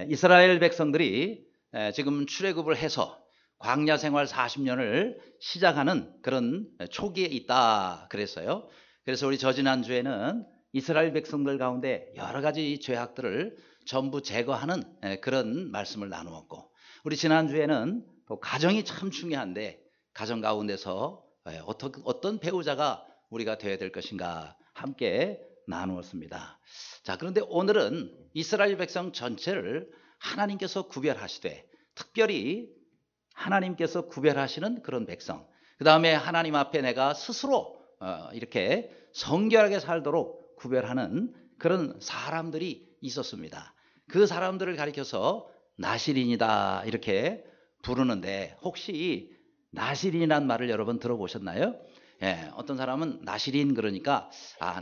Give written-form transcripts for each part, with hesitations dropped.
이스라엘 백성들이 지금 출애굽을 해서 광야 생활 40년을 시작하는 그런 초기에 있다 그랬어요. 그래서 우리 저지난주에는 이스라엘 백성들 가운데 여러 가지 죄악들을 전부 제거하는 그런 말씀을 나누었고, 우리 지난주에는 또 가정이 참 중요한데 가정 가운데서 어떤 배우자가 우리가 되어야 될 것인가 함께 나누었습니다. 자, 그런데 오늘은 이스라엘 백성 전체를 하나님께서 구별하시되, 특별히 하나님께서 구별하시는 그런 백성, 그 다음에 하나님 앞에 내가 스스로 이렇게 성결하게 살도록 구별하는 그런 사람들이 있었습니다. 그 사람들을 가리켜서 나실인이다 이렇게 부르는데, 혹시 나실인이라는 말을 여러분 들어보셨나요? 어떤 사람은 나실인 그러니까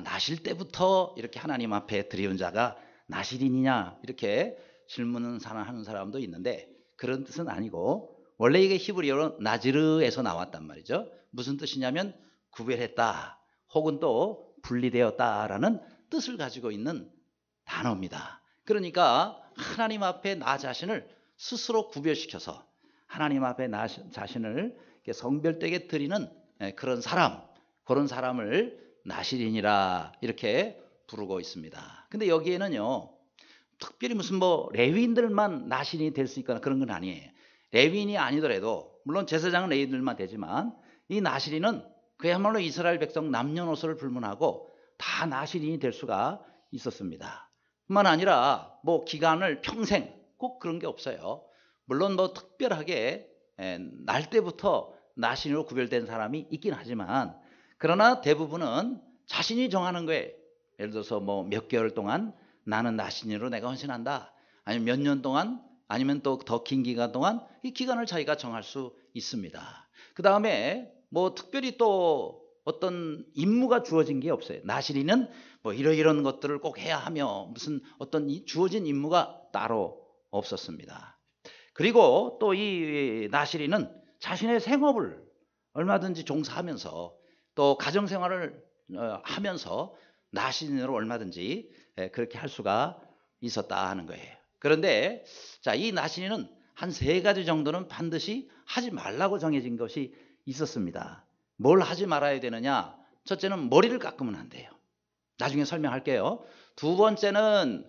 나실 때부터 이렇게 하나님 앞에 드리운 자가 나실인이냐 이렇게 질문을 하는 사람도 있는데, 그런 뜻은 아니고 원래 이게 히브리어로 나지르에서 나왔단 말이죠. 무슨 뜻이냐면 구별했다 혹은 또 분리되었다라는 뜻을 가지고 있는 단어입니다. 그러니까 하나님 앞에 나 자신을 스스로 구별시켜서 하나님 앞에 나 자신을 성별되게 드리는 그런 사람, 그런 사람을 나실인이라 이렇게 부르고 있습니다. 근데 여기에는요, 특별히 무슨 레위인들만 나실인이 될 수 있거나 그런 건 아니에요. 레위인이 아니더라도, 물론 제사장은 레위인들만 되지만 이 나실인은 그야말로 이스라엘 백성 남녀노소를 불문하고 다 나실인이 될 수가 있었습니다. 뿐만 아니라 기간을 평생 꼭 그런 게 없어요. 물론 특별하게 날 때부터 나실인으로 구별된 사람이 있긴 하지만, 그러나 대부분은 자신이 정하는 거예요. 예를 들어서 몇 개월 동안 나는 나실인으로 내가 헌신한다, 아니면 몇 년 동안, 아니면 또 더 긴 기간 동안, 이 기간을 자기가 정할 수 있습니다. 그 다음에 특별히 또 어떤 임무가 주어진 게 없어요. 나실인은 이런 것들을 꼭 해야 하며 무슨 어떤 주어진 임무가 따로 없었습니다. 그리고 또 이 나실인은 자신의 생업을 얼마든지 종사하면서 또 가정생활을 하면서 나실인으로 얼마든지 그렇게 할 수가 있었다 하는 거예요. 그런데 이 나실인은 한 3가지 정도는 반드시 하지 말라고 정해진 것이 있었습니다. 뭘 하지 말아야 되느냐? 첫째는 머리를 깎으면 안 돼요. 나중에 설명할게요. 두 번째는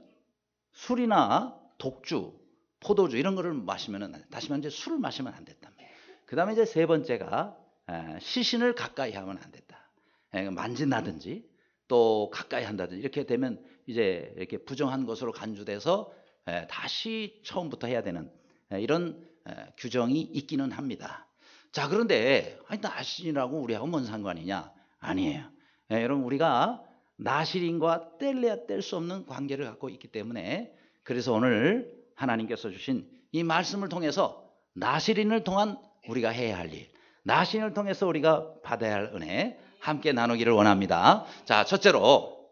술이나 독주, 포도주 이런 거를 마시면 안 돼. 다시 말해 술을 마시면 안 됐다. 그 다음에 이제 3번째가 시신을 가까이 하면 안 됐다. 만진다든지 또 가까이 한다든지 이렇게 되면 이제 이렇게 부정한 것으로 간주돼서 다시 처음부터 해야 되는 이런 규정이 있기는 합니다. 자, 그런데 나실인이라고 우리하고 뭔 상관이냐? 아니에요. 여러분, 우리가 나실인과 뗄래야 뗄 수 없는 관계를 갖고 있기 때문에, 그래서 오늘 하나님께서 주신 이 말씀을 통해서 나실인을 통한 우리가 해야 할 일, 나실인을 통해서 우리가 받아야 할 은혜 함께 나누기를 원합니다. 자, 첫째로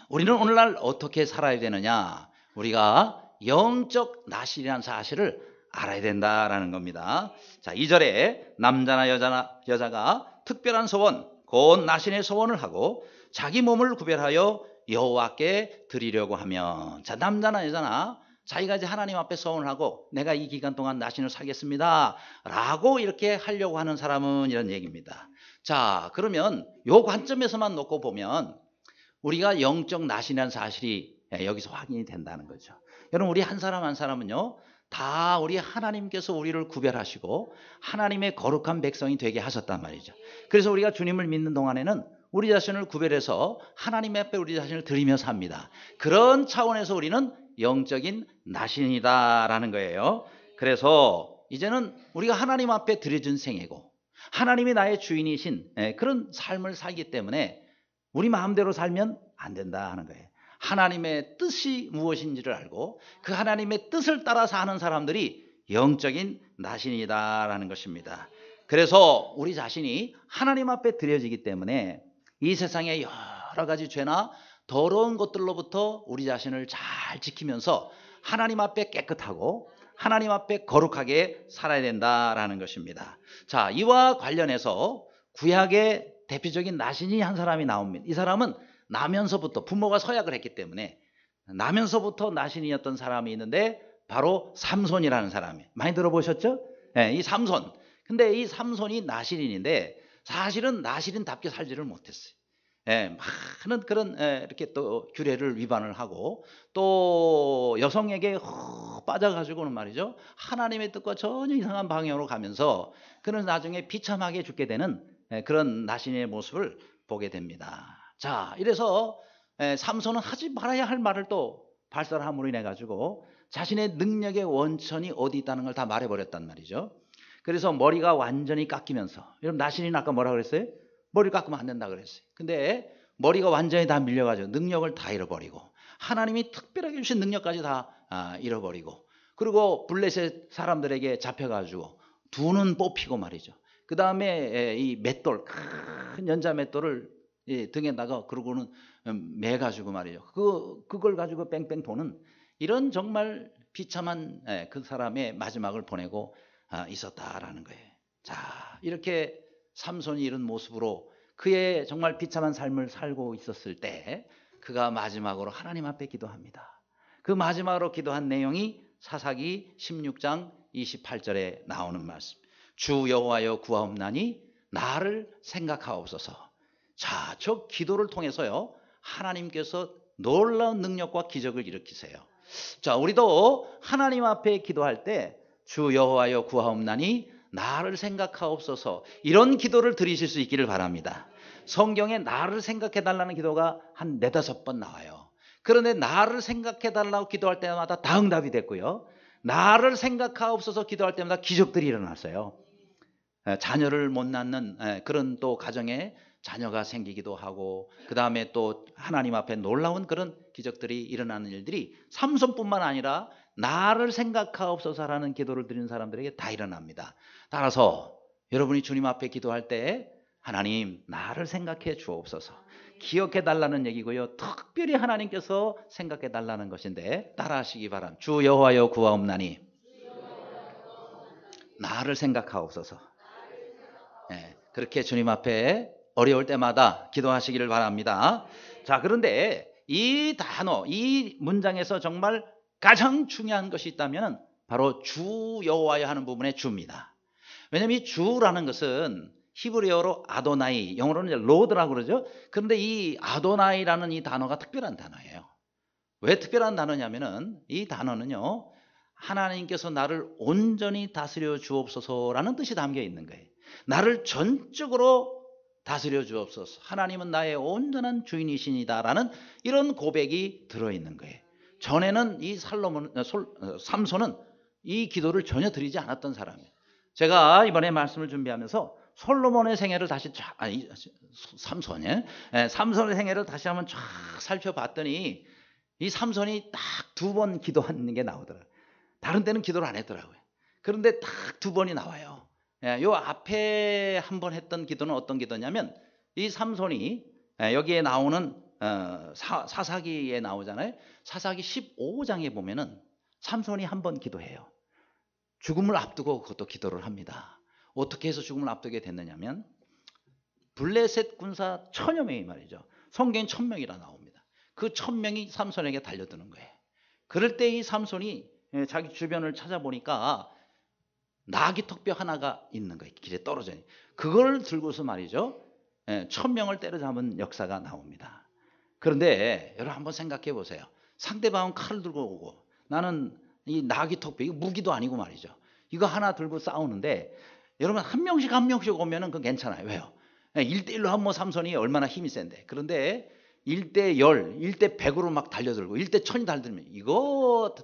우리는 오늘날 어떻게 살아야 되느냐? 우리가 영적 나실이라는 사실을 알아야 된다라는 겁니다. 자, 2절에 남자나 여자가 특별한 소원, 곧 나신의 소원을 하고 자기 몸을 구별하여 여호와께 드리려고 하면, 자, 남자나 여자나 자기가 이제 하나님 앞에 소원을 하고 내가 이 기간 동안 나신을 살겠습니다 라고 이렇게 하려고 하는 사람은 이런 얘기입니다. 자, 그러면 요 관점에서만 놓고 보면 우리가 영적 나신이라는 사실이 여기서 확인이 된다는 거죠. 여러분, 우리 한 사람 한 사람은요, 다 우리 하나님께서 우리를 구별하시고 하나님의 거룩한 백성이 되게 하셨단 말이죠. 그래서 우리가 주님을 믿는 동안에는 우리 자신을 구별해서 하나님 앞에 우리 자신을 드리며 삽니다. 그런 차원에서 우리는 영적인 나신이다라는 거예요. 그래서 이제는 우리가 하나님 앞에 드려진 생애고 하나님이 나의 주인이신 그런 삶을 살기 때문에 우리 마음대로 살면 안 된다 하는 거예요. 하나님의 뜻이 무엇인지를 알고 그 하나님의 뜻을 따라 사는 사람들이 영적인 나신이다라는 것입니다. 그래서 우리 자신이 하나님 앞에 드려지기 때문에 이 세상의 여러 가지 죄나 더러운 것들로부터 우리 자신을 잘 지키면서 하나님 앞에 깨끗하고 하나님 앞에 거룩하게 살아야 된다라는 것입니다. 자, 이와 관련해서 구약의 대표적인 나신이 한 사람이 나옵니다. 이 사람은 나면서부터 부모가 서약을 했기 때문에 나면서부터 나신이었던 사람이 있는데 바로 삼손이라는 사람이 많이 들어보셨죠? 이 삼손. 근데 이 삼손이 나신인인데 사실은 나신인답게 살지를 못했어요. 많은 그런 이렇게 또 규례를 위반을 하고 또 여성에게 빠져가지고는 말이죠. 하나님의 뜻과 전혀 이상한 방향으로 가면서 그는 나중에 비참하게 죽게 되는 그런 나신의 모습을 보게 됩니다. 자, 이래서 삼손은 하지 말아야 할 말을 또 발설함으로 인해 가지고 자신의 능력의 원천이 어디 있다는 걸 다 말해버렸단 말이죠. 그래서 머리가 완전히 깎이면서, 여러분 나신이는 아까 뭐라 그랬어요? 머리를 깎으면 안 된다 그랬어요. 근데 머리가 완전히 다 밀려가지고 능력을 다 잃어버리고 하나님이 특별하게 주신 능력까지 다 잃어버리고, 그리고 블레셋 사람들에게 잡혀가지고 두 눈 뽑히고 말이죠. 그 다음에 이 맷돌, 큰 연자 맷돌을 등에다가 그러고는 매가지고 말이죠. 그걸 가지고 뺑뺑 도는 이런 정말 비참한 그 사람의 마지막을 보내고 있었다라는 거예요. 자, 이렇게 삼손이 이런 모습으로 그의 정말 비참한 삶을 살고 있었을 때 그가 마지막으로 하나님 앞에 기도합니다. 그 마지막으로 기도한 내용이 사사기 16장 28절에 나오는 말씀. 주 여호와여 구하옵나니 나를 생각하옵소서. 자, 저 기도를 통해서요 하나님께서 놀라운 능력과 기적을 일으키세요. 자, 우리도 하나님 앞에 기도할 때 주 여호와여 구하옵나니 나를 생각하옵소서, 이런 기도를 드리실 수 있기를 바랍니다. 성경에 나를 생각해 달라는 기도가 한 4-5번 나와요. 그런데 나를 생각해 달라고 기도할 때마다 다 응답이 됐고요, 나를 생각하옵소서 기도할 때마다 기적들이 일어났어요. 자녀를 못 낳는 그런 또 가정에 자녀가 생기기도 하고, 그 다음에 또 하나님 앞에 놀라운 그런 기적들이 일어나는 일들이 삼손뿐만 아니라 나를 생각하옵소서라는 기도를 드리는 사람들에게 다 일어납니다. 따라서 여러분이 주님 앞에 기도할 때 하나님 나를 생각해 주옵소서, 기억해 달라는 얘기고요, 특별히 하나님께서 생각해 달라는 것인데 따라하시기 바랍니다. 주 여호와여 구하옵나니 나를 생각하옵소서. 그렇게 주님 앞에 어려울 때마다 기도하시기를 바랍니다. 자, 그런데 이 단어, 이 문장에서 정말 가장 중요한 것이 있다면 바로 주 여호와여 하는 부분의 주입니다. 왜냐하면 이 주라는 것은 히브리어로 아도나이, 영어로는 이제 로드라고 그러죠. 그런데 이 아도나이라는 이 단어가 특별한 단어예요. 왜 특별한 단어냐면은 이 단어는요 하나님께서 나를 온전히 다스려 주옵소서라는 뜻이 담겨 있는 거예요. 나를 전적으로 다스려 주옵소서, 하나님은 나의 온전한 주인이시니다라는 이런 고백이 들어있는 거예요. 전에는 이 삼손은 이 기도를 전혀 드리지 않았던 사람이에요. 제가 이번에 말씀을 준비하면서 솔로몬의 생애를 다시 삼손의 생애를 다시 한번 쫙 살펴봤더니 이 삼손이 딱 2번 기도하는 게 나오더라고요. 다른 때는 기도를 안 했더라고요. 그런데 딱 2번이 나와요. 요 앞에 한 번 했던 기도는 어떤 기도냐면 이 삼손이 여기에 나오는 사사기에 나오잖아요. 사사기 15장에 보면은 삼손이 한 번 기도해요. 죽음을 앞두고 그것도 기도를 합니다. 어떻게 해서 죽음을 앞두게 됐느냐면 블레셋 군사 1000여 명이 말이죠. 성경엔 1000명이라 나옵니다. 그 1000명이 삼손에게 달려드는 거예요. 그럴 때 이 삼손이 자기 주변을 찾아보니까 나귀 턱뼈 하나가 있는 거예요. 길에 떨어져 있는. 그걸 들고서 말이죠 1000명을 때려잡은 역사가 나옵니다. 그런데 여러분 한번 생각해 보세요. 상대방은 칼을 들고 오고 나는 이 나귀 턱뼈, 이거 무기도 아니고 말이죠, 이거 하나 들고 싸우는데 여러분 한 명씩 오면은 그건 괜찮아요. 왜요? 1대1로 하면 삼손이 얼마나 힘이 센데. 그런데 1대10, 1대100으로 막 달려들고 1대1000이 달려들면 이거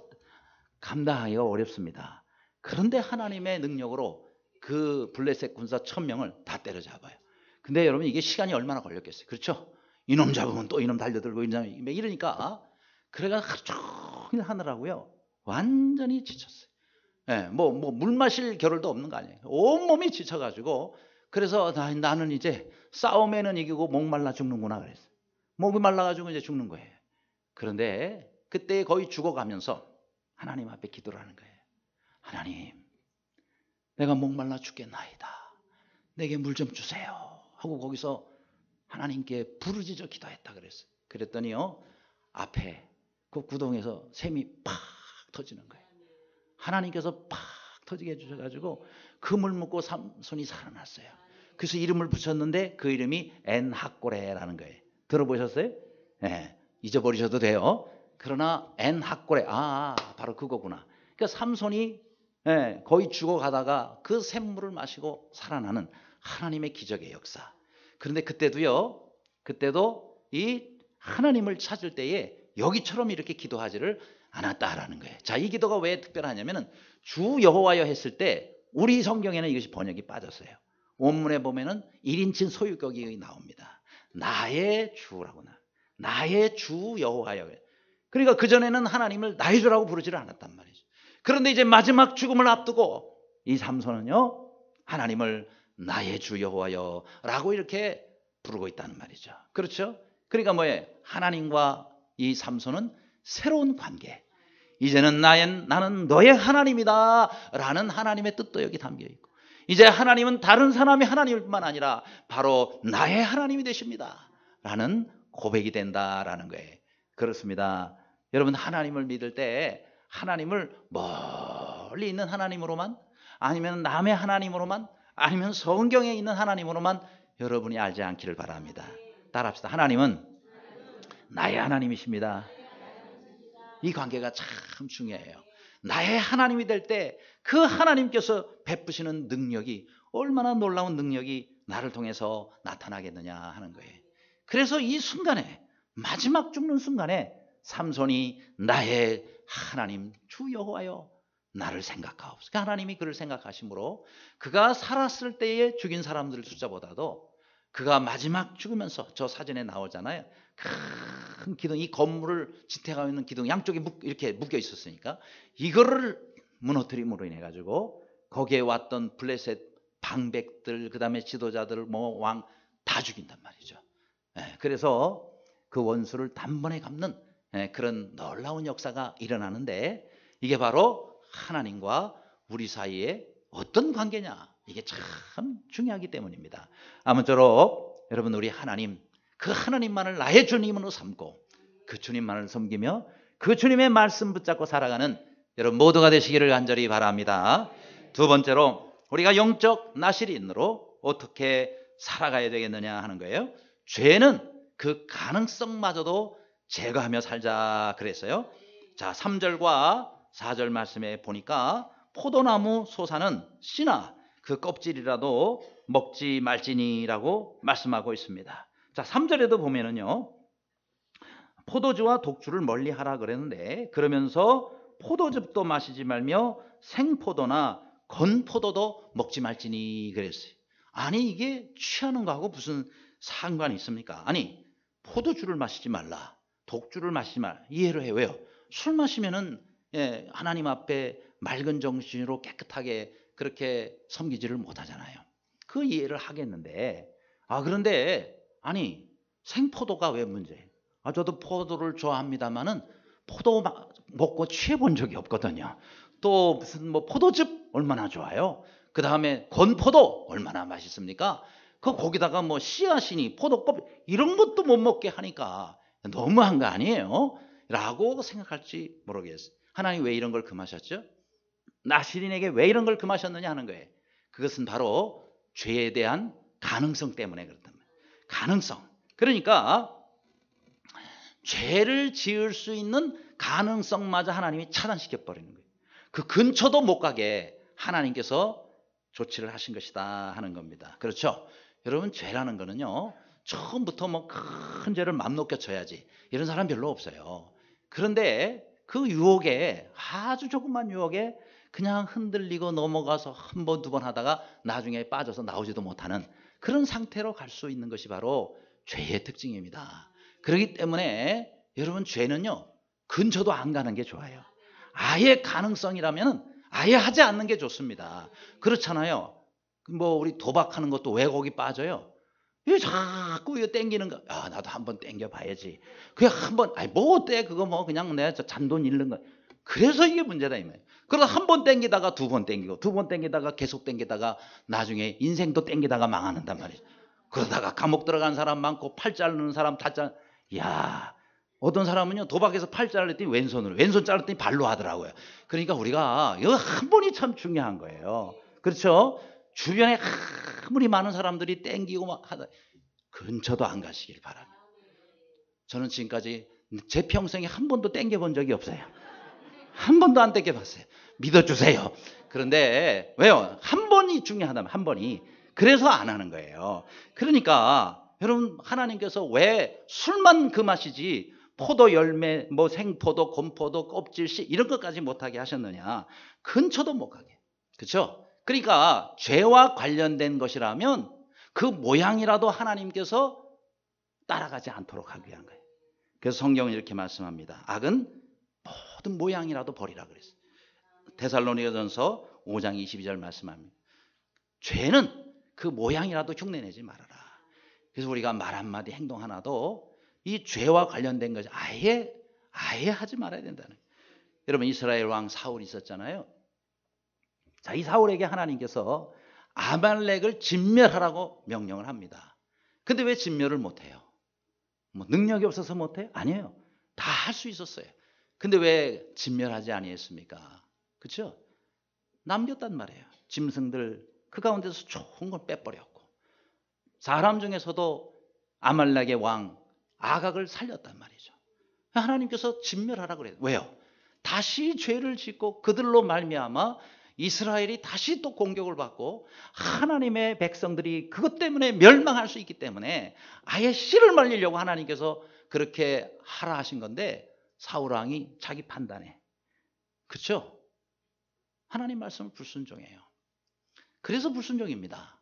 감당하기가 어렵습니다. 그런데 하나님의 능력으로 그 블레셋 군사 1000명을 다 때려잡아요. 근데 여러분 이게 시간이 얼마나 걸렸겠어요? 그렇죠? 이놈 잡으면 또 이놈 달려들고 이러니까 그래가 하루 종일 하느라고요 완전히 지쳤어요. 물 마실 겨를도 없는 거 아니에요. 온몸이 지쳐가지고 그래서 나는 이제 싸움에는 이기고 목말라 죽는구나 그랬어요. 목이 말라가지고 이제 죽는 거예요. 그런데 그때 거의 죽어가면서 하나님 앞에 기도를 하는 거예요. 하나님, 내가 목말라 죽겠나이다. 내게 물 좀 주세요. 하고 거기서 하나님께 부르짖어 기도했다 그랬어요. 그랬더니요 앞에 그 구덩이에서 샘이 팍 터지는 거예요. 하나님께서 팍 터지게 해주셔가지고 금을 묶고 삼손이 살아났어요. 그래서 이름을 붙였는데 그 이름이 엔하꼬레라는 거예요. 들어보셨어요? 네, 잊어버리셔도 돼요. 그러나 엔하꼬레, 바로 그거구나. 그러니까 삼손이 거의 죽어가다가 그 샘물을 마시고 살아나는 하나님의 기적의 역사. 그런데 그때도 이 하나님을 찾을 때에 여기처럼 이렇게 기도하지를 않았다라는 거예요. 자, 이 기도가 왜 특별하냐면은 주 여호와여 했을 때 우리 성경에는 이것이 번역이 빠졌어요. 원문에 보면은 1인칭 소유격이 나옵니다. 나의 주라고 나의 주 여호와여. 그러니까 그전에는 하나님을 나의 주라고 부르지를 않았단 말이죠. 그런데 이제 마지막 죽음을 앞두고 이 삼손은요, 하나님을 나의 주 여호와여라고 이렇게 부르고 있다는 말이죠. 그렇죠? 그러니까 뭐예요? 하나님과 이 삼손은 새로운 관계. 이제는 나는 너의 하나님이다 라는 하나님의 뜻도 여기 담겨 있고, 이제 하나님은 다른 사람의 하나님일 뿐만 아니라 바로 나의 하나님이 되십니다 라는 고백이 된다라는 거예요. 그렇습니다. 여러분, 하나님을 믿을 때 하나님을 멀리 있는 하나님으로만, 아니면 남의 하나님으로만, 아니면 성경에 있는 하나님으로만 여러분이 알지 않기를 바랍니다. 따라합시다. 하나님은 나의 하나님이십니다. 이 관계가 참 중요해요. 나의 하나님이 될 때 그 하나님께서 베푸시는 능력이 얼마나 놀라운 능력이 나를 통해서 나타나겠느냐 하는 거예요. 그래서 이 순간에, 마지막 죽는 순간에 삼손이 나의 하나님 주 여호와여 나를 생각하옵소서. 하나님이 그를 생각하심으로 그가 살았을 때에 죽인 사람들 숫자보다도 그가 마지막 죽으면서, 저 사진에 나오잖아요. 큰 기둥, 이 건물을 지탱하고 있는 기둥 양쪽에 이렇게 묶여 있었으니까 이거를 무너뜨림으로 인해 가지고 거기에 왔던 블레셋 방백들, 그 다음에 지도자들, 왕 다 죽인단 말이죠. 그래서 그 원수를 단번에 갚는 그런 놀라운 역사가 일어나는데, 이게 바로 하나님과 우리 사이에 어떤 관계냐, 이게 참 중요하기 때문입니다. 아무쪼록 여러분, 우리 하나님, 그 하나님만을 나의 주님으로 삼고 그 주님만을 섬기며 그 주님의 말씀 붙잡고 살아가는 여러분 모두가 되시기를 간절히 바랍니다. 두 번째로, 우리가 영적 나실인으로 어떻게 살아가야 되겠느냐 하는 거예요. 죄는 그 가능성마저도 제거하며 살자 그랬어요. 자, 3절과 4절 말씀에 보니까 포도나무 솟아는 씨나 그 껍질이라도 먹지 말지니라고 말씀하고 있습니다. 자, 3절에도 보면은요, 포도주와 독주를 멀리 하라 그랬는데, 그러면서 포도즙도 마시지 말며 생포도나 건포도도 먹지 말지니 그랬어요. 아니, 이게 취하는 거하고 무슨 상관이 있습니까? 아니, 포도주를 마시지 말라, 독주를 마시지 말라, 이해를 해요. 왜요? 술 마시면은 하나님 앞에 맑은 정신으로 깨끗하게 그렇게 섬기지를 못하잖아요. 그 이해를 하겠는데, 그런데 아니, 생포도가 왜 문제예요? 저도 포도를 좋아합니다만은 포도 먹고 취해 본 적이 없거든요. 또 무슨 포도즙 얼마나 좋아요. 그 다음에 건포도 얼마나 맛있습니까? 거기다가 씨앗이니 포도껍 이런 것도 못 먹게 하니까 너무한 거 아니에요? 라고 생각할지 모르겠어요. 하나님 왜 이런 걸 금하셨죠? 나실인에게 왜 이런 걸 금하셨느냐 하는 거예요. 그것은 바로 죄에 대한 가능성 때문에 그렇단 말이에요. 가능성. 그러니까 죄를 지을 수 있는 가능성마저 하나님이 차단시켜 버리는 거예요. 그 근처도 못 가게 하나님께서 조치를 하신 것이다 하는 겁니다. 그렇죠? 여러분, 죄라는 거는요, 처음부터 큰 죄를 맘 놓겨 져야지 이런 사람 별로 없어요. 그런데 그 유혹에, 아주 조그만 유혹에 그냥 흔들리고 넘어가서 한 번, 두 번 하다가 나중에 빠져서 나오지도 못하는 그런 상태로 갈 수 있는 것이 바로 죄의 특징입니다. 그렇기 때문에 여러분, 죄는요, 근처도 안 가는 게 좋아요. 아예 가능성이라면 아예 하지 않는 게 좋습니다. 그렇잖아요. 우리 도박하는 것도 왜 거기 빠져요? 왜 자꾸 이거 땡기는 거? 나도 한번 땡겨 봐야지. 그냥 한번, 어때? 그거 그냥 내가 잔돈 잃는 거. 그래서 이게 문제다 이 말이에요. 그러다 한 번 땡기다가 두 번 땡기고, 두 번 땡기다가 계속 땡기다가 나중에 인생도 땡기다가 망하는단 말이에요. 그러다가 감옥 들어간 사람 많고, 팔 자르는 사람 다 야, 어떤 사람은요, 도박에서 팔 잘랐더니 왼손으로, 왼손 잘랐더니 발로 하더라고요. 그러니까 우리가 이거 한 번이 참 중요한 거예요. 그렇죠? 주변에 아무리 많은 사람들이 땡기고 막 하다 근처도 안 가시길 바랍니다. 저는 지금까지 제 평생에 한 번도 땡겨본 적이 없어요. 한 번도 안 땡겨봤어요. 믿어주세요. 그런데 왜요? 한 번이 중요하다면 한 번이. 그래서 안 하는 거예요. 그러니까 여러분, 하나님께서 왜 술만 금하시지 포도 열매, 뭐 생포도, 곰포도, 껍질씨 이런 것까지 못하게 하셨느냐? 근처도 못 가게. 그렇죠? 그러니까 죄와 관련된 것이라면 그 모양이라도 하나님께서 따라가지 않도록 하기 위한 거예요. 그래서 성경은 이렇게 말씀합니다. 악은 모든 모양이라도 버리라 그랬어요. 데살로니가전서 5장 22절 말씀합니다. 죄는 그 모양이라도 흉내내지 말아라. 그래서 우리가 말 한마디 행동 하나도 이 죄와 관련된 것이 아예 하지 말아야 된다는 거예요. 여러분, 이스라엘 왕 사울이 있었잖아요. 자, 이 사울에게 하나님께서 아말렉을 진멸하라고 명령을 합니다. 근데 왜 진멸을 못해요? 뭐 능력이 없어서 못해요? 아니에요. 다 할 수 있었어요. 근데 왜 진멸하지 아니했습니까? 그렇죠? 남겼단 말이에요. 짐승들 그 가운데서 좋은 걸 빼버렸고, 사람 중에서도 아말렉의 왕 아각을 살렸단 말이죠. 하나님께서 진멸하라 그래요. 왜요? 다시 죄를 짓고 그들로 말미암아 이스라엘이 다시 또 공격을 받고 하나님의 백성들이 그것 때문에 멸망할 수 있기 때문에 아예 씨를 말리려고 하나님께서 그렇게 하라 하신 건데, 사울 왕이 자기 판단에, 그렇죠? 하나님 말씀을 불순종해요. 그래서 불순종입니다.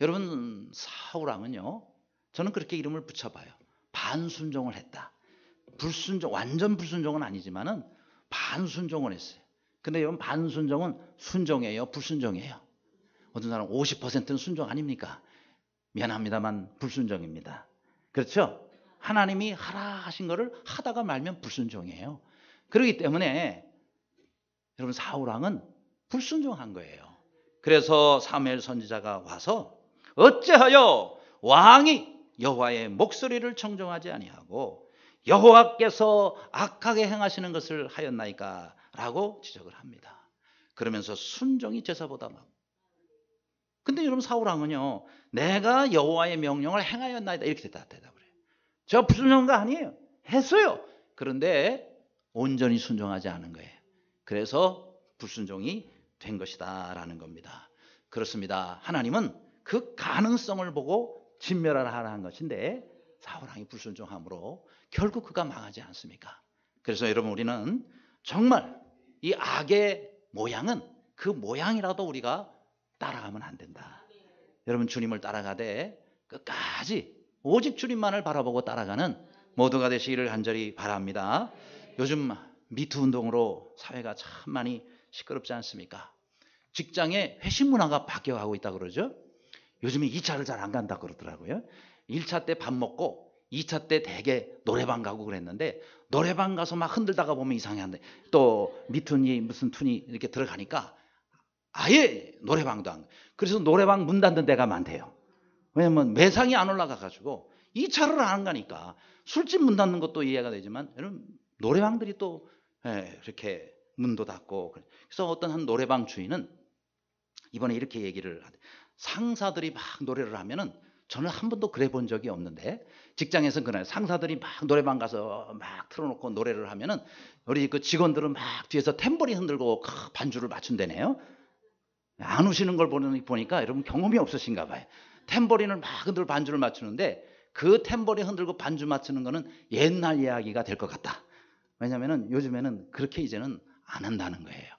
여러분, 사울 왕은요, 저는 그렇게 이름을 붙여봐요. 반순종을 했다. 불순종, 완전 불순종은 아니지만은 반순종을 했어요. 근데 여러분, 반순종은 순종이에요, 불순종이에요? 어떤 사람은 50%는 순종 아닙니까? 미안합니다만 불순종입니다. 그렇죠? 하나님이 하라 하신 거를 하다가 말면 불순종이에요. 그렇기 때문에 여러분, 사울 왕은 불순종한 거예요. 그래서 사무엘 선지자가 와서 어찌하여 왕이 여호와의 목소리를 청종하지 아니하고 여호와께서 악하게 행하시는 것을 하였나이까? 라고 지적을 합니다. 그러면서 순종이 제사보다 막. 근데 여러분, 사울 왕은요, 내가 여호와의 명령을 행하였나이다 이렇게 대답을 해요. 제가 불순종한 거 아니에요. 했어요. 그런데 온전히 순종하지 않은 거예요. 그래서 불순종이 된 것이다 라는 겁니다. 그렇습니다. 하나님은 그 가능성을 보고 진멸하라 하는 것인데 사울 왕이 불순종함으로 결국 그가 망하지 않습니까? 그래서 여러분, 우리는 정말 이 악의 모양은 그 모양이라도 우리가 따라가면 안 된다. 여러분, 주님을 따라가되 끝까지 오직 주님만을 바라보고 따라가는 모두가 되시기를 간절히 바랍니다. 요즘 미투 운동으로 사회가 참 많이 시끄럽지 않습니까? 직장에 회식 문화가 바뀌어가고 있다고 그러죠. 요즘에 2차를 잘 안 간다고 그러더라고요. 1차 때 밥 먹고 2차 때 대개 노래방 가고 그랬는데, 노래방 가서 막 흔들다가 보면 이상한데 또 미투니 무슨 투니 이렇게 들어가니까 아예 노래방도 안. 그래서 노래방 문 닫는 데가 많대요. 왜냐면 매상이 안 올라가가지고 2차를 안 가니까. 술집 문 닫는 것도 이해가 되지만 여러분, 노래방들이 또 이렇게 문도 닫고. 그래서 어떤 한 노래방 주인은 이번에 이렇게 얘기를 하대. 상사들이 막 노래를 하면은, 저는 한 번도 그래 본 적이 없는데 직장에서 그날 상사들이 막 노래방 가서 막 틀어놓고 노래를 하면은 우리 그 직원들은 막 뒤에서 탬버린 흔들고 반주를 맞춘다네요. 안 우시는 걸 보니까 여러분 경험이 없으신가 봐요. 탬버린을 막 흔들고 반주를 맞추는데 그 탬버린 흔들고 반주 맞추는 거는 옛날 이야기가 될 것 같다. 왜냐면은 요즘에는 그렇게 이제는 안 한다는 거예요.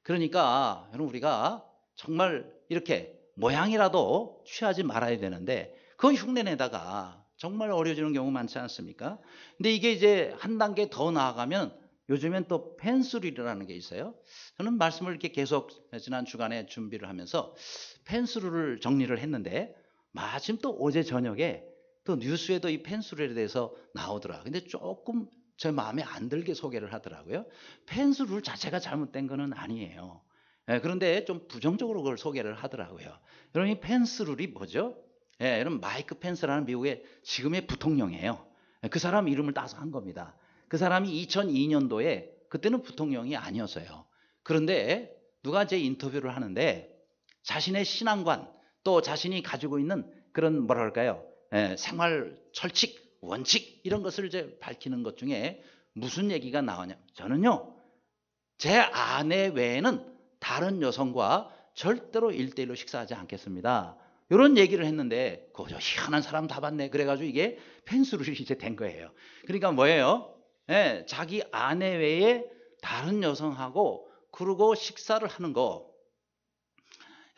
그러니까 여러분, 우리가 정말 이렇게 모양이라도 취하지 말아야 되는데 그 흉내내다가 정말 어려워지는 경우 많지 않습니까? 근데 이게 이제 한 단계 더 나아가면 요즘엔 또 펜스룰이라는 게 있어요. 저는 말씀을 이렇게 계속 지난 주간에 준비를 하면서 펜스룰을 정리를 했는데 마침 또 어제 저녁에 또 뉴스에도 이 펜스룰에 대해서 나오더라. 근데 조금 제 마음에 안 들게 소개를 하더라고요. 펜스룰 자체가 잘못된 거는 아니에요. 그런데 좀 부정적으로 그걸 소개를 하더라고요. 여러분, 이 펜스룰이 뭐죠? 여러분, 마이크 펜스라는 미국의 지금의 부통령이에요. 그 사람 이름을 따서 한 겁니다. 그 사람이 2002년도에 그때는 부통령이 아니었어요. 그런데 누가 제 인터뷰를 하는데 자신의 신앙관 또 자신이 가지고 있는 그런 뭐랄까요? 생활 철칙, 원칙 이런 것을 이제 밝히는 것 중에 무슨 얘기가 나오냐? 저는요. 제 아내 외에는 다른 여성과 절대로 1대1로 식사하지 않겠습니다. 이런 얘기를 했는데 그저 희한한 사람 다 봤네. 그래가지고 이게 펜스룰이 이제 된 거예요. 그러니까 뭐예요? 자기 아내 외에 다른 여성하고 그러고 식사를 하는 거.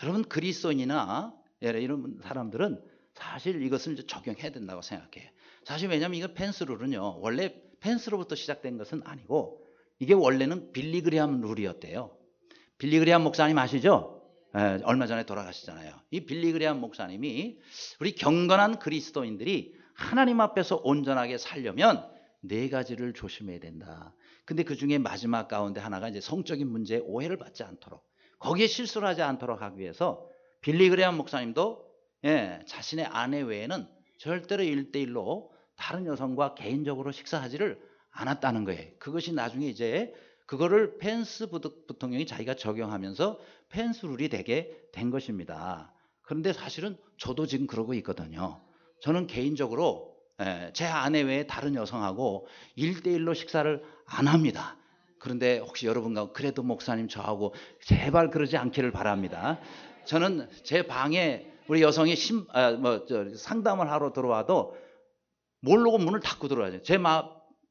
여러분 그리스도인이나 이런 사람들은 사실 이것을 이제 적용해야 된다고 생각해요. 사실 왜냐하면 이거 펜스룰은요. 원래 펜스로부터 시작된 것은 아니고 이게 원래는 빌리그레함 룰이었대요. 빌리그레함 목사님 아시죠? 얼마 전에 돌아가시잖아요. 이 빌리그레함 목사님이 우리 경건한 그리스도인들이 하나님 앞에서 온전하게 살려면 4가지를 조심해야 된다. 근데 그 중에 마지막 가운데 하나가 이제 성적인 문제에 오해를 받지 않도록 거기에 실수를 하지 않도록 하기 위해서 빌리그레함 목사님도 자신의 아내 외에는 절대로 1대1로 다른 여성과 개인적으로 식사하지를 않았다는 거예요. 그것이 나중에 이제 그거를 펜스 부통령이 자기가 적용하면서 펜스 룰이 되게 된 것입니다. 그런데 사실은 저도 지금 그러고 있거든요. 저는 개인적으로 제 아내 외에 다른 여성하고 1대1로 식사를 안 합니다. 그런데 혹시 여러분과 그래도 목사님 저하고 제발 그러지 않기를 바랍니다. 저는 제 방에 우리 여성이 상담을 하러 들어와도 모르고 문을 닫고 들어와요. 제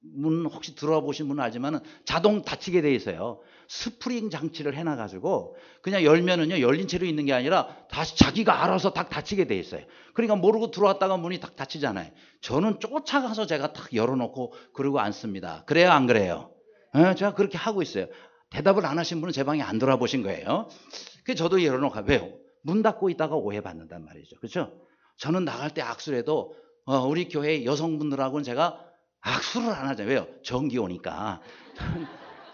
문 혹시 들어와 보신 분은 알지만 자동 닫히게 돼 있어요. 스프링 장치를 해놔가지고 그냥 열면은요 열린 채로 있는 게 아니라 다시 자기가 알아서 딱 닫히게 돼 있어요. 그러니까 모르고 들어왔다가 문이 딱 닫히잖아요. 저는 쫓아가서 제가 딱 열어놓고 그러고 앉습니다. 그래요 안 그래요? 제가 그렇게 하고 있어요. 대답을 안 하신 분은 제 방에 안 들어와 보신 거예요. 그래서 저도 열어놓고 왜요? 문 닫고 있다가 오해받는단 말이죠. 그렇죠? 저는 나갈 때 악수를 해도 우리 교회 여성분들하고는 제가 악수를 안 하죠. 왜요? 전기 오니까.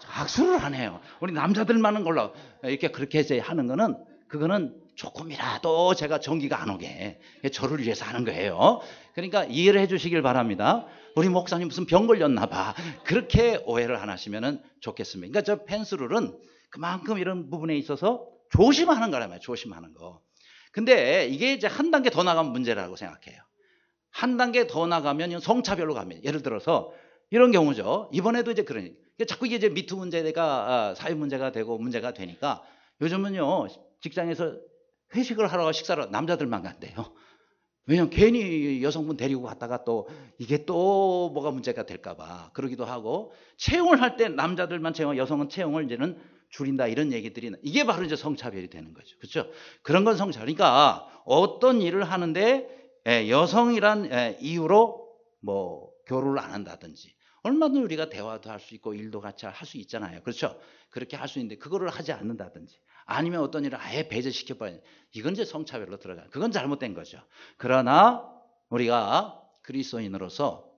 악수를 안 해요. 우리 남자들만은 걸로 이렇게 그렇게 해서 하는 거는 그거는 조금이라도 제가 전기가 안 오게 저를 위해서 하는 거예요. 그러니까 이해를 해 주시길 바랍니다. 우리 목사님 무슨 병 걸렸나 봐. 그렇게 오해를 안 하시면 좋겠습니다. 그러니까 저 펜스룰은 그만큼 이런 부분에 있어서 조심하는 거라면 조심하는 거. 근데 이게 이제 한 단계 더 나가면 문제라고 생각해요. 한 단계 더 나가면 성차별로 갑니다. 예를 들어서 이런 경우죠. 이번에도 이제 그러니 자꾸 이게 이제 미투 문제가 사회 문제가 되고 문제가 되니까 요즘은요 직장에서 회식을 하러 식사를 남자들만 간대요. 왜냐면 괜히 여성분 데리고 갔다가 또 이게 또 뭐가 문제가 될까봐 그러기도 하고 채용을 할 때 남자들만 채용, 여성은 채용을 이제는 줄인다 이런 얘기들이 이게 바로 이제 성차별이 되는 거죠. 그렇죠? 그런 건 성차별. 그러니까 어떤 일을 하는데 여성이란 이유로 뭐 교류를 안 한다든지 얼마든지 우리가 대화도 할 수 있고 일도 같이 할 수 있잖아요. 그렇죠? 그렇게 할 수 있는데 그거를 하지 않는다든지 아니면 어떤 일을 아예 배제시켜버려 이건 이제 성차별로 들어가요. 그건 잘못된 거죠. 그러나 우리가 그리스도인으로서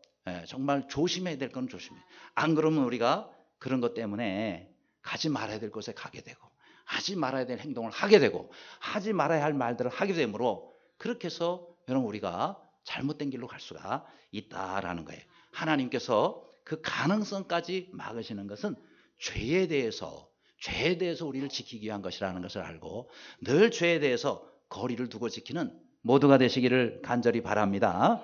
정말 조심해야 될 건 조심해. 안 그러면 우리가 그런 것 때문에 가지 말아야 될 곳에 가게 되고 하지 말아야 될 행동을 하게 되고 하지 말아야 할 말들을 하게 되므로 그렇게 해서 여러분 우리가 잘못된 길로 갈 수가 있다라는 거예요. 하나님께서 그 가능성까지 막으시는 것은 죄에 대해서 우리를 지키기 위한 것이라는 것을 알고 늘 죄에 대해서 거리를 두고 지키는 모두가 되시기를 간절히 바랍니다.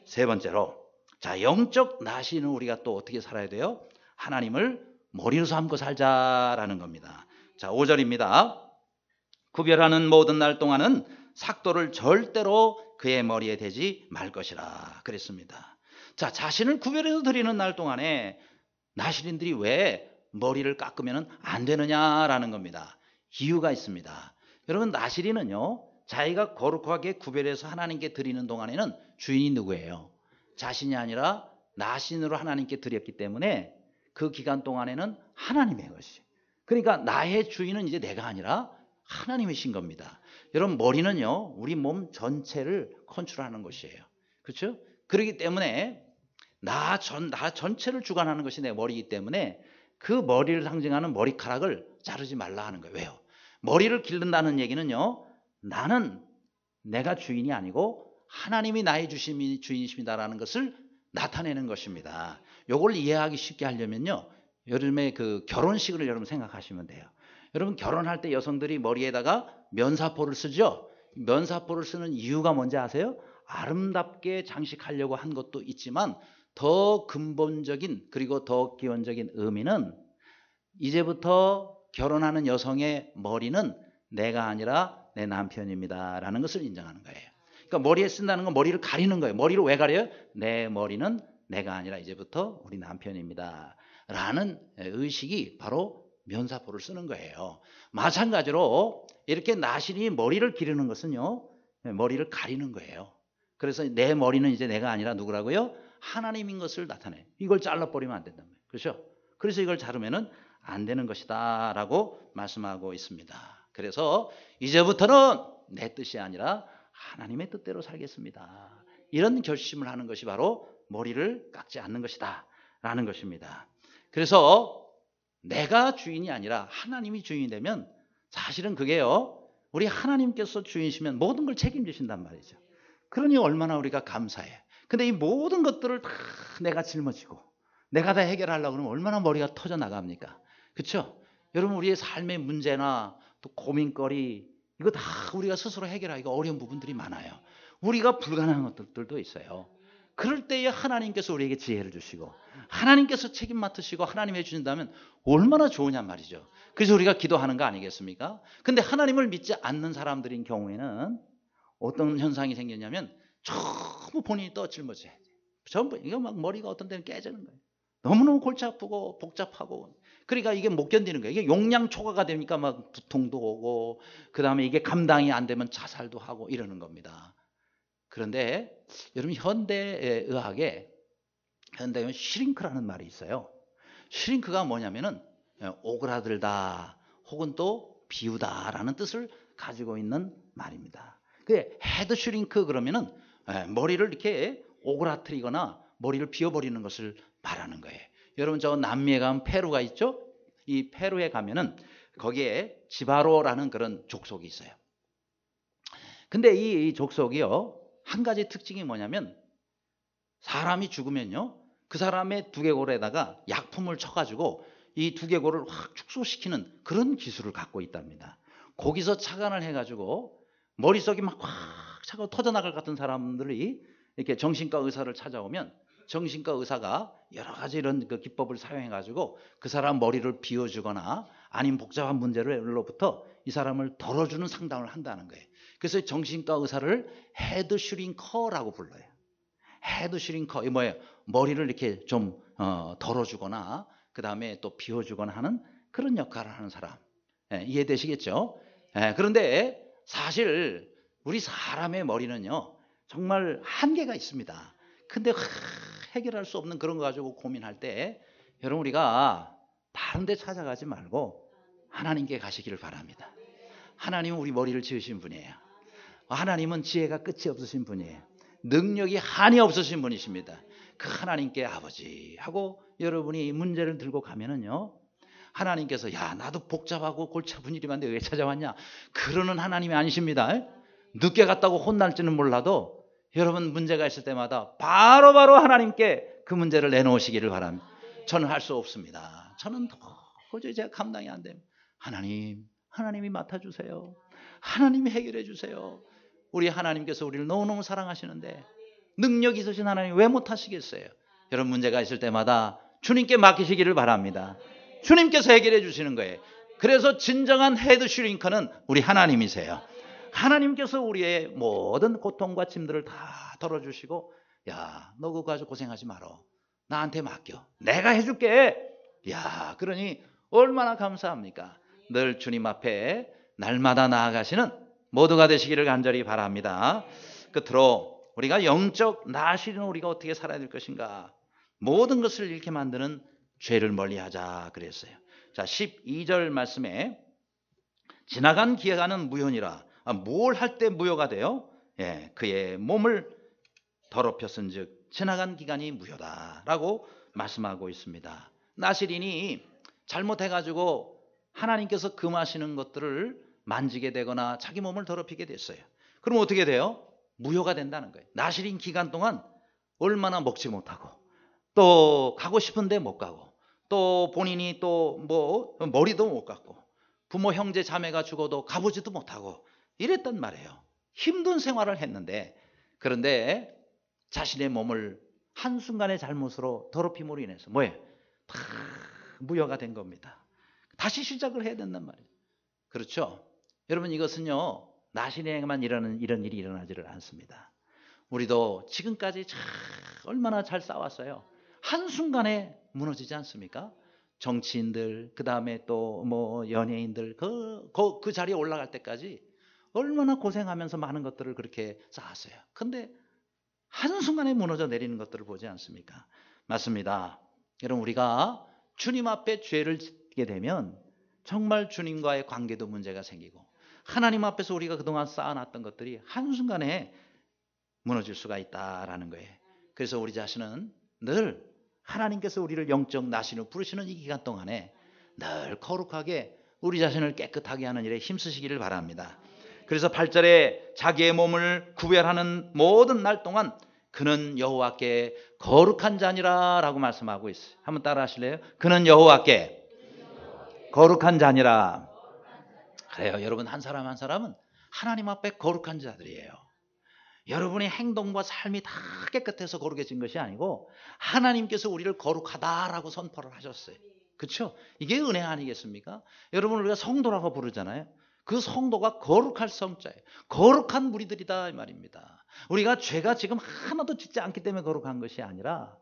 세 번째로 자 영적 나시는 우리가 또 어떻게 살아야 돼요? 하나님을 머리로 삼고 살자라는 겁니다. 자 5절입니다. 구별하는 모든 날 동안은 삭도를 절대로 그의 머리에 대지 말 것이라 그랬습니다. 자 자신을 구별해서 드리는 날 동안에 나시린들이 왜 머리를 깎으면 안 되느냐라는 겁니다. 이유가 있습니다. 여러분 나시린은요 자기가 거룩하게 구별해서 하나님께 드리는 동안에는 주인이 누구예요? 자신이 아니라 나신으로 하나님께 드렸기 때문에 그 기간 동안에는 하나님의 것이. 그러니까 나의 주인은 이제 내가 아니라 하나님이신 겁니다. 여러분 머리는요 우리 몸 전체를 컨트롤하는 것이에요. 그렇죠? 그렇기 때문에 나 전체를 주관하는 것이 내 머리이기 때문에 그 머리를 상징하는 머리카락을 자르지 말라 하는 거예요. 왜요? 머리를 기른다는 얘기는요 나는 내가 주인이 아니고 하나님이 나의 주인이십니다라는 것을 나타내는 것입니다. 요걸 이해하기 쉽게 하려면요, 여름에 그 결혼식을 여러분 생각하시면 돼요. 여러분 결혼할 때 여성들이 머리에다가 면사포를 쓰죠. 면사포를 쓰는 이유가 뭔지 아세요? 아름답게 장식하려고 한 것도 있지만 더 근본적인 그리고 더 기원적인 의미는 이제부터 결혼하는 여성의 머리는 내가 아니라 내 남편입니다 라는 것을 인정하는 거예요. 그러니까 머리에 쓴다는 건 머리를 가리는 거예요. 머리를 왜 가려요? 내 머리는 내가 아니라 이제부터 우리 남편입니다 라는 의식이 바로 면사포를 쓰는 거예요. 마찬가지로 이렇게 나신이 머리를 기르는 것은요, 머리를 가리는 거예요. 그래서 내 머리는 이제 내가 아니라 누구라고요? 하나님인 것을 나타내. 이걸 잘라버리면 안 된단 말이에요. 그렇죠? 그래서 이걸 자르면은 안 되는 것이다 라고 말씀하고 있습니다. 그래서 이제부터는 내 뜻이 아니라 하나님의 뜻대로 살겠습니다. 이런 결심을 하는 것이 바로 머리를 깎지 않는 것이다 라는 것입니다. 그래서 내가 주인이 아니라 하나님이 주인이 되면 사실은 그게요, 우리 하나님께서 주인이시면 모든 걸 책임지신단 말이죠. 그러니 얼마나 우리가 감사해. 근데 이 모든 것들을 다 내가 짊어지고 내가 다 해결하려고 그러면 얼마나 머리가 터져 나갑니까? 그렇죠? 여러분 우리의 삶의 문제나 또 고민거리 이거 다 우리가 스스로 해결하기가 어려운 부분들이 많아요. 우리가 불가능한 것들도 있어요. 그럴 때에 하나님께서 우리에게 지혜를 주시고 하나님께서 책임 맡으시고 하나님이 해주신다면 얼마나 좋으냔 말이죠. 그래서 우리가 기도하는 거 아니겠습니까? 근데 하나님을 믿지 않는 사람들인 경우에는 어떤 현상이 생겼냐면 전부 본인이 жил머져요. 전부 이거 막 머리가 어떤 때는 깨지는 거예요. 너무너무 골치 아프고 복잡하고 그러니까 이게 못 견디는 거예요. 이게 용량 초과가 되니까 막 두통도 오고 그다음에 이게 감당이 안 되면 자살도 하고 이러는 겁니다. 그런데 여러분 현대의학에 현대에 슈링크라는 말이 있어요. 슈링크가 뭐냐면은 오그라들다 혹은 또 비우다라는 뜻을 가지고 있는 말입니다. 그 헤드 슈링크 그러면은 머리를 이렇게 오그라뜨리거나 머리를 비워버리는 것을 말하는 거예요. 여러분 저 남미에 가면 페루가 있죠? 이 페루에 가면은 거기에 지바로라는 그런 족속이 있어요. 근데 이 족속이요, 한 가지 특징이 뭐냐면 사람이 죽으면요, 그 사람의 두개골에다가 약품을 쳐가지고 이 두개골을 확 축소시키는 그런 기술을 갖고 있답니다. 거기서 착안을 해가지고 머릿속이 막 확 차고 터져나갈 것 같은 사람들이 이렇게 정신과 의사를 찾아오면 정신과 의사가 여러 가지 이런 그 기법을 사용해가지고 그 사람 머리를 비워주거나 아니면 복잡한 문제로부터 이 사람을 덜어주는 상담을 한다는 거예요. 그래서 정신과 의사를 헤드 슈링커라고 불러요. 헤드 슈링커, 이 뭐예요? 머리를 이렇게 좀 덜어주거나 그 다음에 또 비워주거나 하는 그런 역할을 하는 사람. 이해되시겠죠? 그런데 사실 우리 사람의 머리는요 정말 한계가 있습니다. 근데 해결할 수 없는 그런 거 가지고 고민할 때 여러분 우리가 다른 데 찾아가지 말고 하나님께 가시기를 바랍니다. 하나님은 우리 머리를 지으신 분이에요. 하나님은 지혜가 끝이 없으신 분이에요. 능력이 한이 없으신 분이십니다. 그 하나님께 아버지 하고 여러분이 문제를 들고 가면은요, 하나님께서 야 나도 복잡하고 골치 아픈 일이 많은데 왜 찾아왔냐 그러는 하나님이 아니십니다. 늦게 갔다고 혼날지는 몰라도 여러분 문제가 있을 때마다 바로바로 하나님께 그 문제를 내놓으시기를 바랍니다. 저는 할 수 없습니다. 저는 도저히 제가 감당이 안 됩니다. 하나님이 맡아주세요. 하나님이 해결해 주세요. 우리 하나님께서 우리를 너무너무 사랑하시는데 능력 있으신 하나님 왜 못하시겠어요? 여러분 문제가 있을 때마다 주님께 맡기시기를 바랍니다. 주님께서 해결해 주시는 거예요. 그래서 진정한 헤드 슈링커는 우리 하나님이세요. 하나님께서 우리의 모든 고통과 짐들을 다 덜어주시고 야 너 그거 가지고 고생하지 말어. 나한테 맡겨. 내가 해줄게. 야 그러니 얼마나 감사합니까? 늘 주님 앞에 날마다 나아가시는 모두가 되시기를 간절히 바랍니다. 끝으로 우리가 영적 나시는 우리가 어떻게 살아야 될 것인가? 모든 것을 잃게 만드는 죄를 멀리하자 그랬어요. 자 12절 말씀에 지나간 기회가는 무효니라. 뭘 할 때 무효가 돼요? 그의 몸을 더럽혔은즉 지나간 기간이 무효다라고 말씀하고 있습니다. 나실인이 잘못해가지고 하나님께서 금하시는 것들을 만지게 되거나 자기 몸을 더럽히게 됐어요. 그럼 어떻게 돼요? 무효가 된다는 거예요. 나실인 기간 동안 얼마나 먹지 못하고 또 가고 싶은데 못 가고 또 본인이 또 뭐 머리도 못 감고 부모 형제 자매가 죽어도 가보지도 못하고 이랬단 말이에요. 힘든 생활을 했는데 그런데 자신의 몸을 한순간의 잘못으로 더럽힘으로 인해서 뭐예요? 다 무효가 된 겁니다. 다시 시작을 해야 된단 말이에요. 그렇죠? 여러분 이것은요 나신에만 이런 일이 일어나지를 않습니다. 우리도 지금까지 얼마나 잘 싸웠어요. 한순간에 무너지지 않습니까? 정치인들 그 다음에 또 뭐 연예인들 그 자리에 올라갈 때까지 얼마나 고생하면서 많은 것들을 그렇게 쌓았어요. 근데 한순간에 무너져 내리는 것들을 보지 않습니까? 맞습니다. 여러분 우리가 주님 앞에 죄를 짓게 되면 정말 주님과의 관계도 문제가 생기고 하나님 앞에서 우리가 그동안 쌓아놨던 것들이 한순간에 무너질 수가 있다라는 거예요. 그래서 우리 자신은 늘 하나님께서 우리를 영적 나신으로 부르시는 이 기간 동안에 늘 거룩하게 우리 자신을 깨끗하게 하는 일에 힘쓰시기를 바랍니다. 그래서 8절에 자기의 몸을 구별하는 모든 날 동안 그는 여호와께 거룩한 자니라 라고 말씀하고 있어요. 한번 따라 하실래요? 그는 여호와께 거룩한 자니라. 그래요. 여러분 한 사람 한 사람은 하나님 앞에 거룩한 자들이에요. 여러분의 행동과 삶이 다 깨끗해서 거룩해진 것이 아니고 하나님께서 우리를 거룩하다라고 선포를 하셨어요. 그렇죠? 이게 은혜 아니겠습니까? 여러분 우리가 성도라고 부르잖아요. 그 성도가 거룩할 성자예요. 거룩한 무리들이다 이 말입니다. 우리가 죄가 지금 하나도 짓지 않기 때문에 거룩한 것이 아니라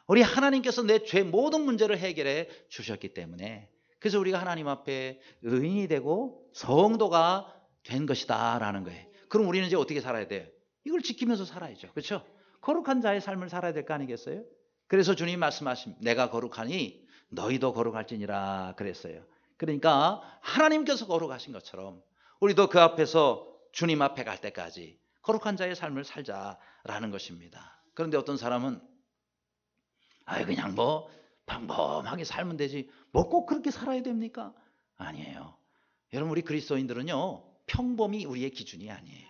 우리 하나님께서 내 죄 모든 문제를 해결해 주셨기 때문에 그래서 우리가 하나님 앞에 의인이 되고 성도가 된 것이다 라는 거예요. 그럼 우리는 이제 어떻게 살아야 돼요? 이걸 지키면서 살아야죠. 그렇죠? 거룩한 자의 삶을 살아야 될 거 아니겠어요? 그래서 주님 말씀하신 내가 거룩하니 너희도 거룩할지니라 그랬어요. 그러니까 하나님께서 거룩하신 것처럼 우리도 그 앞에서 주님 앞에 갈 때까지 거룩한 자의 삶을 살자라는 것입니다. 그런데 어떤 사람은 그냥 뭐 평범하게 살면 되지 뭐 꼭 그렇게 살아야 됩니까? 아니에요. 여러분 우리 그리스도인들은요 평범이 우리의 기준이 아니에요.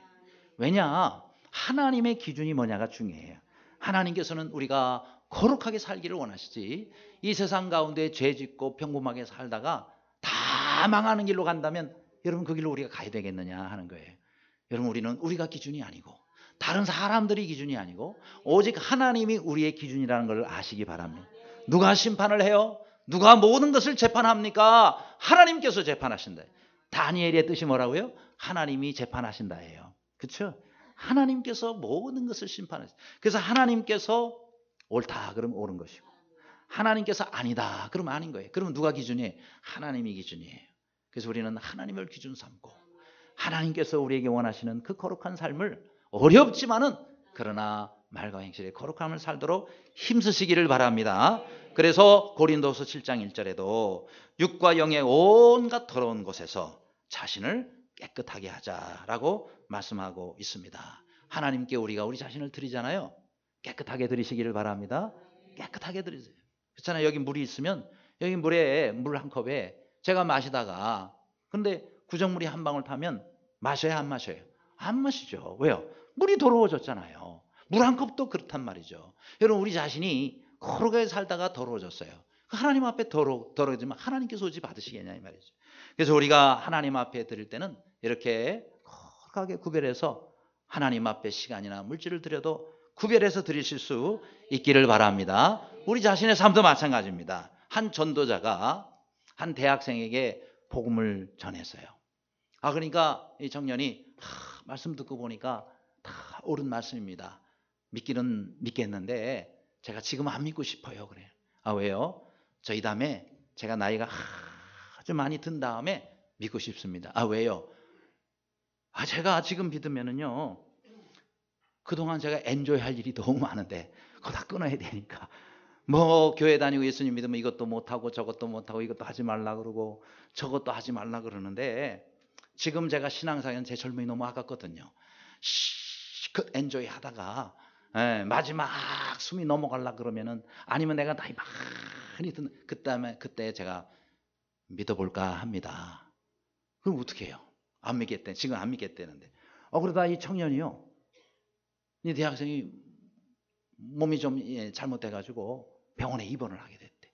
왜냐? 하나님의 기준이 뭐냐가 중요해요. 하나님께서는 우리가 거룩하게 살기를 원하시지 이 세상 가운데 죄 짓고 평범하게 살다가 다 망하는 길로 간다면 여러분 그 길로 우리가 가야 되겠느냐 하는 거예요. 여러분 우리는 우리가 기준이 아니고 다른 사람들이 기준이 아니고 오직 하나님이 우리의 기준이라는 걸 아시기 바랍니다. 누가 심판을 해요? 누가 모든 것을 재판합니까? 하나님께서 재판하신다. 다니엘의 뜻이 뭐라고요? 하나님이 재판하신다예요. 그렇죠? 하나님께서 모든 것을 심판하세요. 그래서 하나님께서 옳다 그러면 옳은 것이고 하나님께서 아니다 그러면 아닌 거예요. 그러면 누가 기준이에요? 하나님이 기준이에요. 그래서 우리는 하나님을 기준 삼고 하나님께서 우리에게 원하시는 그 거룩한 삶을 어렵지만은 그러나 말과 행실에 거룩함을 살도록 힘쓰시기를 바랍니다. 그래서 고린도서 7장 1절에도 육과 영의 온갖 더러운 곳에서 자신을 깨끗하게 하자라고 말씀하고 있습니다. 하나님께 우리가 우리 자신을 드리잖아요. 깨끗하게 드리시기를 바랍니다. 깨끗하게 드리세요. 그렇잖아요. 여기 물이 있으면 여기 물에 물 한 컵에 제가 마시다가 근데 구정물이 한 방울 타면 마셔야 안 마셔요? 안 마시죠. 왜요? 물이 더러워졌잖아요. 물 한 컵도 그렇단 말이죠. 여러분 우리 자신이 거룩하게 살다가 더러워졌어요. 하나님 앞에 더러워지면 하나님께서 오지 받으시겠냐 이 말이죠. 그래서 우리가 하나님 앞에 드릴 때는 이렇게 거룩하게 구별해서 하나님 앞에 시간이나 물질을 드려도 구별해서 드리실 수 있기를 바랍니다. 우리 자신의 삶도 마찬가지입니다. 한 전도자가 한 대학생에게 복음을 전했어요. 그러니까 이 청년이 말씀 듣고 보니까 다 옳은 말씀입니다. 믿기는 믿겠는데 제가 지금 안 믿고 싶어요. 그래요. 왜요? 저희 다음에 제가 나이가 아주 많이 든 다음에 믿고 싶습니다. 왜요? 제가 지금 믿으면은요 그동안 제가 엔조이 할 일이 너무 많은데 그거 다 끊어야 되니까 뭐 교회 다니고 예수님 믿으면 이것도 못하고 저것도 못하고 이것도 하지 말라 그러고 저것도 하지 말라 그러는데 지금 제가 신앙생활은 제 젊음이 너무 아깝거든요. 그 엔조이 하다가 마지막 숨이 넘어가려 그러면은 아니면 내가 나이 많이 든 그때 제가 믿어볼까 합니다. 그럼 어떻게 해요? 안 믿겠대. 지금 안 믿겠다는데. 그러다 이 청년이요. 이 대학생이 몸이 좀 잘못돼가지고 병원에 입원을 하게 됐대.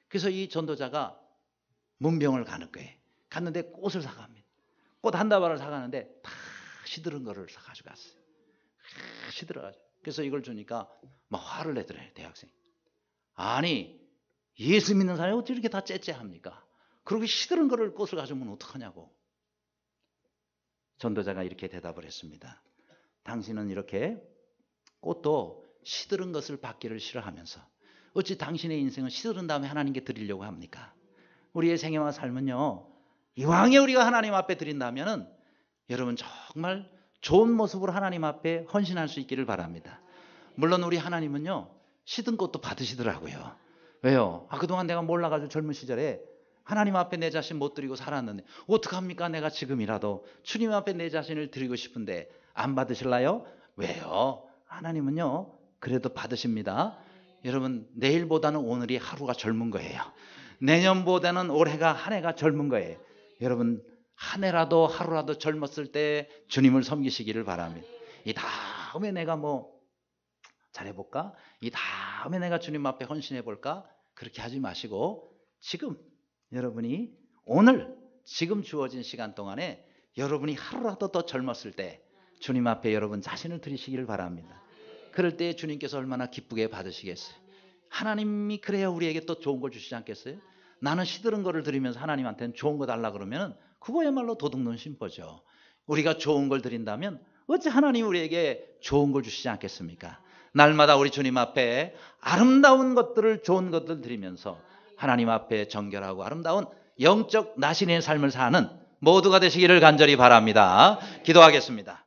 그래서 이 전도자가 문병을 가는 거예요. 갔는데 꽃을 사갑니다. 꽃 한 다발을 사가는데 다 시들은 거를 사가지고 갔어요. 시들어가지고. 그래서 이걸 주니까 막 화를 내더래요, 대학생. 아니, 예수 믿는 사람이 어떻게 이렇게 다 째째합니까? 그렇게 시들은 거를 꽃을 가져오면 어떡하냐고. 전도자가 이렇게 대답을 했습니다. 당신은 이렇게 꽃도 시들은 것을 받기를 싫어하면서 어찌 당신의 인생은 시들은 다음에 하나님께 드리려고 합니까? 우리의 생애와 삶은요, 이왕에 우리가 하나님 앞에 드린다면은 여러분 정말 좋은 모습으로 하나님 앞에 헌신할 수 있기를 바랍니다. 물론 우리 하나님은요, 시든 꽃도 받으시더라고요. 왜요? 그동안 내가 몰라가지고 젊은 시절에 하나님 앞에 내 자신 못 드리고 살았는데 어떡합니까? 내가 지금이라도 주님 앞에 내 자신을 드리고 싶은데 안 받으실라요? 왜요? 하나님은요, 그래도 받으십니다. 여러분, 내일보다는 오늘이 하루가 젊은 거예요. 내년보다는 올해가 한 해가 젊은 거예요. 여러분, 한 해라도 하루라도 젊었을 때 주님을 섬기시기를 바랍니다. 이 다음에 내가 뭐 잘해볼까? 이 다음에 내가 주님 앞에 헌신해볼까? 그렇게 하지 마시고 지금 여러분이 오늘 지금 주어진 시간 동안에 여러분이 하루라도 더 젊었을 때 주님 앞에 여러분 자신을 드리시기를 바랍니다. 그럴 때 주님께서 얼마나 기쁘게 받으시겠어요. 하나님이 그래야 우리에게 또 좋은 걸 주시지 않겠어요? 나는 시들은 거를 드리면서 하나님한테는 좋은 거 달라 그러면 그거야말로 도둑놈 심보죠. 우리가 좋은 걸 드린다면 어찌 하나님이 우리에게 좋은 걸 주시지 않겠습니까? 날마다 우리 주님 앞에 아름다운 것들을, 좋은 것들을 드리면서 하나님 앞에 정결하고 아름다운 영적 나신의 삶을 사는 모두가 되시기를 간절히 바랍니다. 기도하겠습니다.